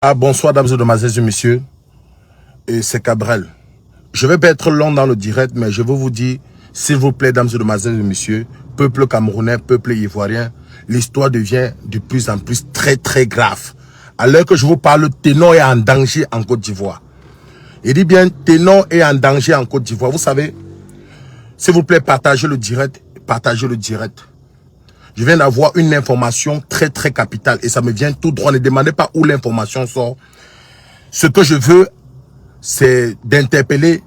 Ah, bonsoir, dames et demoiselles et messieurs. Et c'est Cabrel. Je vais pas être long dans le direct, mais je veux vous dire, s'il vous plaît, dames et demoiselles et messieurs, peuple camerounais, peuple ivoirien, l'histoire devient de plus en plus très grave. À l'heure que je vous parle, Ténor est en danger en Côte d'Ivoire. Il dit bien, Ténor est en danger en Côte d'Ivoire. Vous savez, s'il vous plaît, partagez le direct. Partagez le direct. Je viens d'avoir une information très capitale et ça me vient tout droit. Ne demandez pas où l'information sort. Ce que je veux, c'est d'interpeller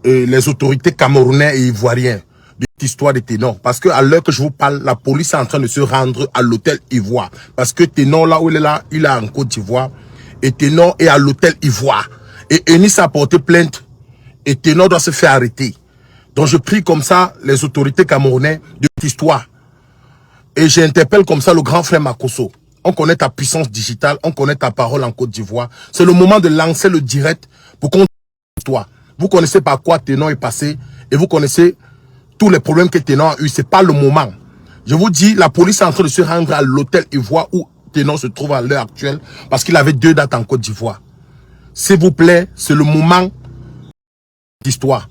les autorités camerounaises et ivoiriennes de cette histoire de Ténor. Parce que à l'heure que je vous parle, la police est en train de se rendre à l'hôtel Ivoire. Parce que Ténor, là où il est là, il est en Côte d'Ivoire. Et Ténor est à l'hôtel Ivoire. Et Enis a porté plainte. Et Ténor doit se faire arrêter. Donc je prie comme ça les autorités camerounaises de cette histoire. Et j'interpelle comme ça le grand frère Makosso. On connaît ta puissance digitale, on connaît ta parole en Côte d'Ivoire. C'est le moment de lancer le direct pour qu'on toi. Vous connaissez par quoi Ténor est passé et vous connaissez tous les problèmes que Ténor a eu. C'est pas le moment. Je vous dis, la police est en train de se rendre à l'hôtel Ivoire où Ténor se trouve à l'heure actuelle parce qu'il avait 2 dates en Côte d'Ivoire. S'il vous plaît, c'est le moment d'histoire.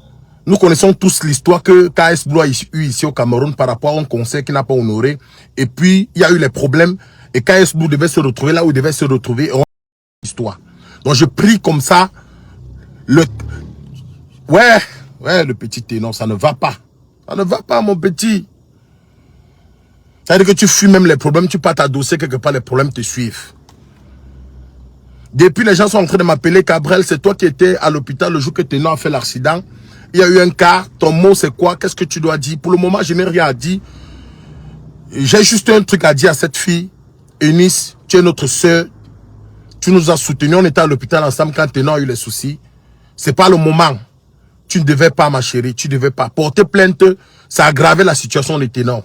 Nous connaissons tous l'histoire que KS Blue a eu ici au Cameroun par rapport à un conseil qui n'a pas honoré. Et puis, il y a eu les problèmes. Et KS Blue devait se retrouver là où il devait se retrouver. Et on a l'histoire. Donc, je prie comme ça. Ouais, le petit Ténor, ça ne va pas. Ça ne va pas, mon petit. Ça veut dire que tu fuis même les problèmes. Tu pars t'adosser quelque part, les problèmes te suivent. Depuis, les gens sont en train de m'appeler Cabrel. C'est toi qui étais à l'hôpital le jour que Ténor a fait l'accident. Il y a eu un cas, ton mot c'est quoi? Qu'est-ce que tu dois dire? Pour le moment, je n'ai rien à dire. J'ai juste un truc à dire à cette fille. Eunice, tu es notre soeur. Tu nous as soutenus. On était à l'hôpital ensemble quand Ténor a eu les soucis. C'est pas le moment. Tu ne devais pas, ma chérie. Tu ne devais pas. Porter plainte, ça a aggravé la situation de Ténor.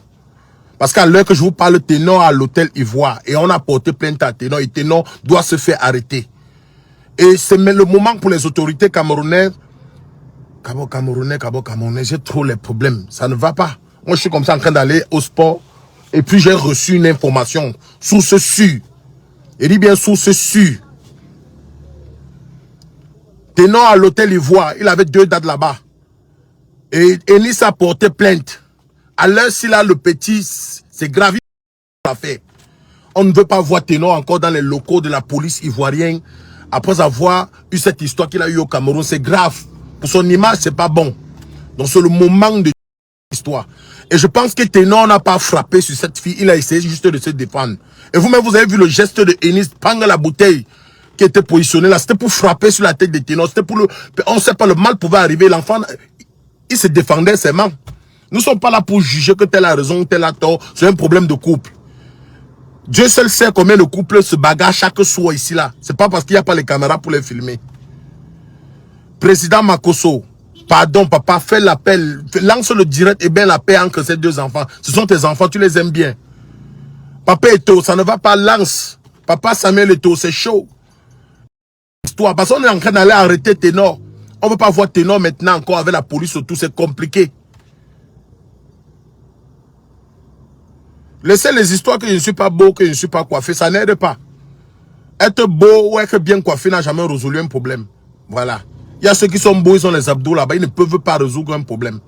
Parce qu'à l'heure que je vous parle, Ténor à l'hôtel Ivoire. Et on a porté plainte à Ténor. Et Ténor doit se faire arrêter. Et c'est le moment pour les autorités camerounaises. Camerounais, j'ai trop les problèmes. Ça ne va pas. Moi, je suis comme ça en train d'aller au sport. Et puis, j'ai reçu une information. Source sûre. Il dit bien source sûre. Ténor à l'hôtel Ivoire. Il avait 2 dates là-bas. Et Enis a porté plainte. À l'heure, s'il a le petit, c'est grave. On ne veut pas voir Ténor encore dans les locaux de la police ivoirienne. Après avoir eu cette histoire qu'il a eue au Cameroun. C'est grave. Pour son image, c'est pas bon. Donc c'est le moment de l'histoire. Et je pense que Ténor n'a pas frappé sur cette fille. Il a essayé juste de se défendre. Et vous-même, vous avez vu le geste de Enis, prendre la bouteille qui était positionnée là. C'était pour frapper sur la tête de Ténor. C'était pour le... On ne sait pas, le mal pouvait arriver. L'enfant, il se défendait ses mains. Nous ne sommes pas là pour juger que tel a raison, tel a tort. C'est un problème de couple. Dieu seul sait combien de couples se bagarrent chaque soir ici là. C'est pas parce qu'il n'y a pas les caméras pour les filmer. Président Makosso, pardon papa, fais l'appel, lance le direct et bien la paix entre ces 2 enfants. Ce sont tes enfants, tu les aimes bien. Papa Eto, ça ne va pas, lance. Papa Samuel Eto, c'est chaud. Histoire, parce qu'on est en train d'aller arrêter Ténor. On ne veut pas voir Ténor maintenant encore avec la police autour, c'est compliqué. Laissez les histoires que je ne suis pas beau, que je ne suis pas coiffé, ça n'aide pas. Être beau ou être bien coiffé n'a jamais résolu un problème. Voilà. Il y a ceux qui sont beaux, ils ont les abdos là-bas, ils ne peuvent pas résoudre un problème.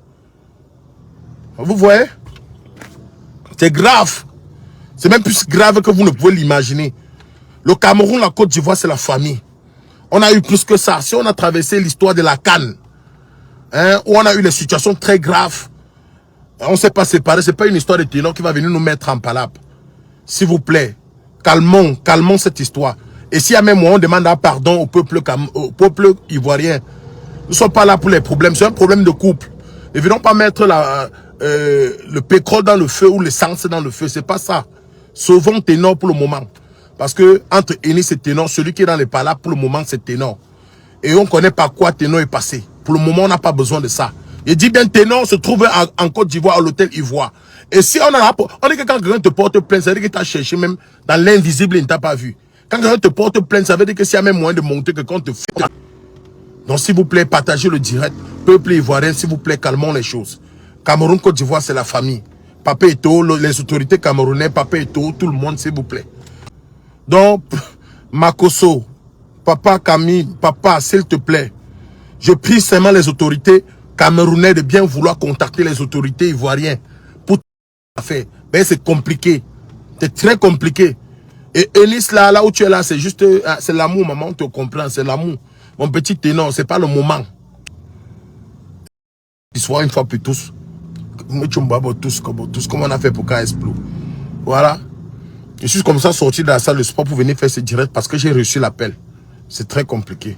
Vous voyez? C'est grave. C'est même plus grave que vous ne pouvez l'imaginer. Le Cameroun, la Côte d'Ivoire, c'est la famille. On a eu plus que ça. Si on a traversé l'histoire de la CAN, où on a eu des situations très graves, on ne s'est pas séparés, ce n'est pas une histoire de Ténor qui va venir nous mettre en palabre. S'il vous plaît, calmons cette histoire. Et s'il y a même moi, on demande un pardon au peuple ivoirien. Nous ne sommes pas là pour les problèmes. C'est un problème de couple. Ne venons pas mettre le pétrole dans le feu ou l'essence dans le feu. C'est pas ça. Sauvons Ténor pour le moment. Parce que entre Enis et Ténor, celui qui est dans les palabres pour le moment, c'est Ténor. Et on ne connaît pas quoi Ténor est passé. Pour le moment, on n'a pas besoin de ça. Il dit bien Ténor se trouve en Côte d'Ivoire, à l'hôtel Ivoire. Et si on dit que quand quelqu'un te porte plainte, ça veut dire que tu as cherché même dans l'invisible, il ne t'a pas vu. Quand quelqu'un te porte plainte, ça veut dire que s'il y a même moyen de monter, que quand te fait. Donc s'il vous plaît, partagez le direct. Peuple ivoirien, s'il vous plaît, calmons les choses. Cameroun, Côte d'Ivoire, c'est la famille. Papa Eto, les autorités camerounaises, Papa Eto, tout le monde, s'il vous plaît. Donc, Makosso, Papa Camille, papa, s'il te plaît, je prie seulement les autorités camerounais de bien vouloir contacter les autorités ivoiriennes pour faire. Mais c'est compliqué. C'est très compliqué. Et Elis, là où tu es là, c'est juste, c'est l'amour, maman, on te comprend, c'est l'amour. Mon petit ténor, c'est pas le moment. Il soit une fois pour tous. Tous, comme on a fait pour KSPLO. Voilà. Je suis comme ça sorti de la salle de sport pour venir faire ce direct parce que j'ai reçu l'appel. C'est très compliqué.